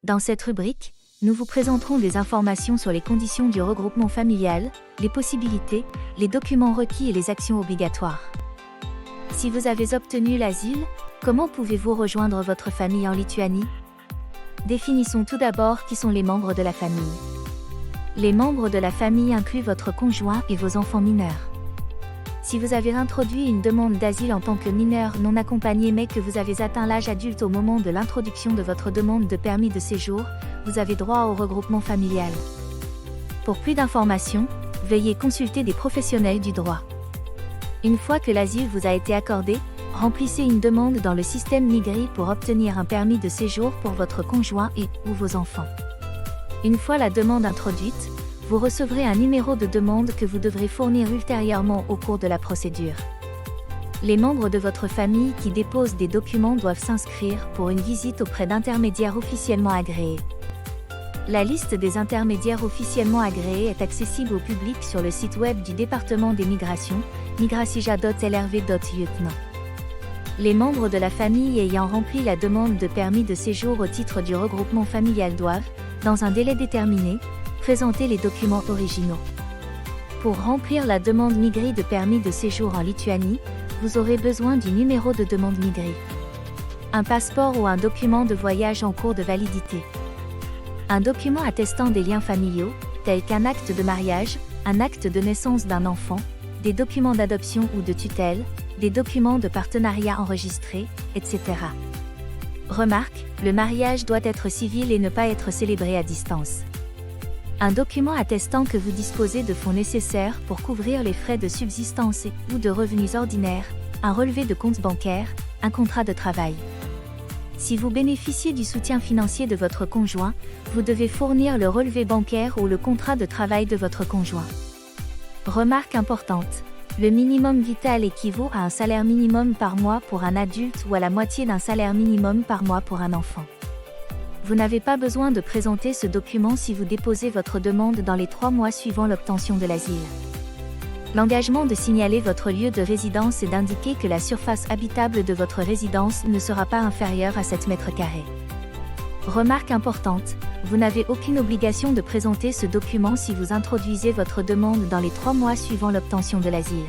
Dans cette rubrique, nous vous présenterons des informations sur les conditions du regroupement familial, les possibilités, les documents requis et les actions obligatoires. Si vous avez obtenu l'asile, comment pouvez-vous rejoindre votre famille en Lituanie? Définissons tout d'abord qui sont les membres de la famille. Les membres de la famille incluent votre conjoint et vos enfants mineurs. Si vous avez introduit une demande d'asile en tant que mineur non accompagné mais que vous avez atteint l'âge adulte au moment de l'introduction de votre demande de permis de séjour, vous avez droit au regroupement familial. Pour plus d'informations, veuillez consulter des professionnels du droit. Une fois que l'asile vous a été accordé, remplissez une demande dans le système Migri pour obtenir un permis de séjour pour votre conjoint et/ou vos enfants. Une fois la demande introduite, vous recevrez un numéro de demande que vous devrez fournir ultérieurement au cours de la procédure. Les membres de votre famille qui déposent des documents doivent s'inscrire pour une visite auprès d'intermédiaires officiellement agréés. La liste des intermédiaires officiellement agréés est accessible au public sur le site web du département des migrations, migracija.lrv.lieutenant. Les membres de la famille ayant rempli la demande de permis de séjour au titre du regroupement familial doivent, dans un délai déterminé, présenter les documents originaux. Pour remplir la demande Migri de permis de séjour en Lituanie, vous aurez besoin du numéro de demande Migri, un passeport ou un document de voyage en cours de validité, un document attestant des liens familiaux, tels qu'un acte de mariage, un acte de naissance d'un enfant, des documents d'adoption ou de tutelle, des documents de partenariat enregistrés, etc. Remarque, le mariage doit être civil et ne pas être célébré à distance. Un document attestant que vous disposez de fonds nécessaires pour couvrir les frais de subsistance ou de revenus ordinaires, un relevé de compte bancaire, un contrat de travail. Si vous bénéficiez du soutien financier de votre conjoint, vous devez fournir le relevé bancaire ou le contrat de travail de votre conjoint. Remarque importante, le minimum vital équivaut à un salaire minimum par mois pour un adulte ou à la moitié d'un salaire minimum par mois pour un enfant. Vous n'avez pas besoin de présenter ce document si vous déposez votre demande dans les 3 mois suivant l'obtention de l'asile. L'engagement de signaler votre lieu de résidence et d'indiquer que la surface habitable de votre résidence ne sera pas inférieure à 7 mètres carrés. Remarque importante, vous n'avez aucune obligation de présenter ce document si vous introduisez votre demande dans les 3 mois suivant l'obtention de l'asile.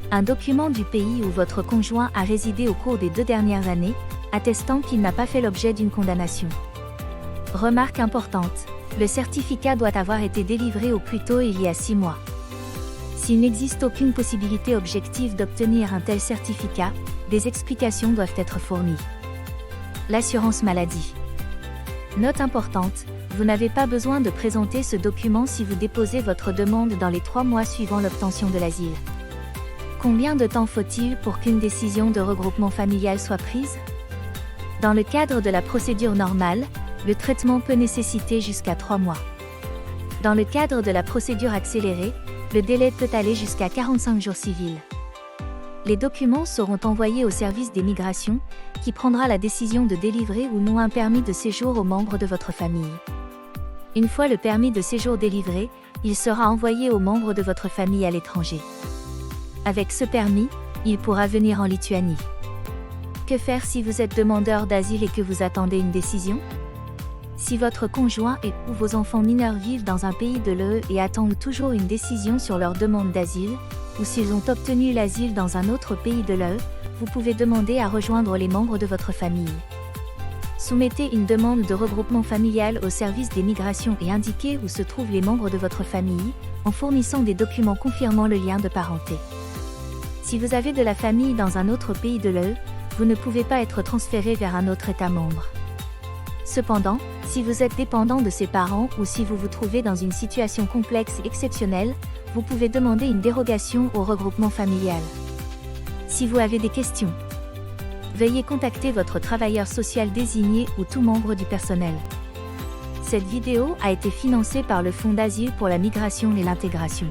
Un document du pays où votre conjoint a résidé au cours des 2 dernières années, attestant qu'il n'a pas fait l'objet d'une condamnation. Remarque importante, le certificat doit avoir été délivré au plus tôt il y a 6 mois. S'il n'existe aucune possibilité objective d'obtenir un tel certificat, des explications doivent être fournies. L'assurance maladie. Note importante, vous n'avez pas besoin de présenter ce document si vous déposez votre demande dans les 3 mois suivant l'obtention de l'asile. Combien de temps faut-il pour qu'une décision de regroupement familial soit prise? Dans le cadre de la procédure normale, le traitement peut nécessiter jusqu'à 3 mois. Dans le cadre de la procédure accélérée, le délai peut aller jusqu'à 45 jours civils. Les documents seront envoyés au service des migrations, qui prendra la décision de délivrer ou non un permis de séjour aux membres de votre famille. Une fois le permis de séjour délivré, il sera envoyé aux membres de votre famille à l'étranger. Avec ce permis, il pourra venir en Lituanie. Que faire si vous êtes demandeur d'asile et que vous attendez une décision? Si votre conjoint et/ou vos enfants mineurs vivent dans un pays de l'UE et attendent toujours une décision sur leur demande d'asile, ou s'ils ont obtenu l'asile dans un autre pays de l'UE, vous pouvez demander à rejoindre les membres de votre famille. Soumettez une demande de regroupement familial au service des migrations et indiquez où se trouvent les membres de votre famille, en fournissant des documents confirmant le lien de parenté. Si vous avez de la famille dans un autre pays de l'UE, vous ne pouvez pas être transféré vers un autre État membre. Cependant, si vous êtes dépendant de ses parents ou si vous vous trouvez dans une situation complexe et exceptionnelle, vous pouvez demander une dérogation au regroupement familial. Si vous avez des questions, veuillez contacter votre travailleur social désigné ou tout membre du personnel. Cette vidéo a été financée par le Fonds d'asile pour la migration et l'intégration.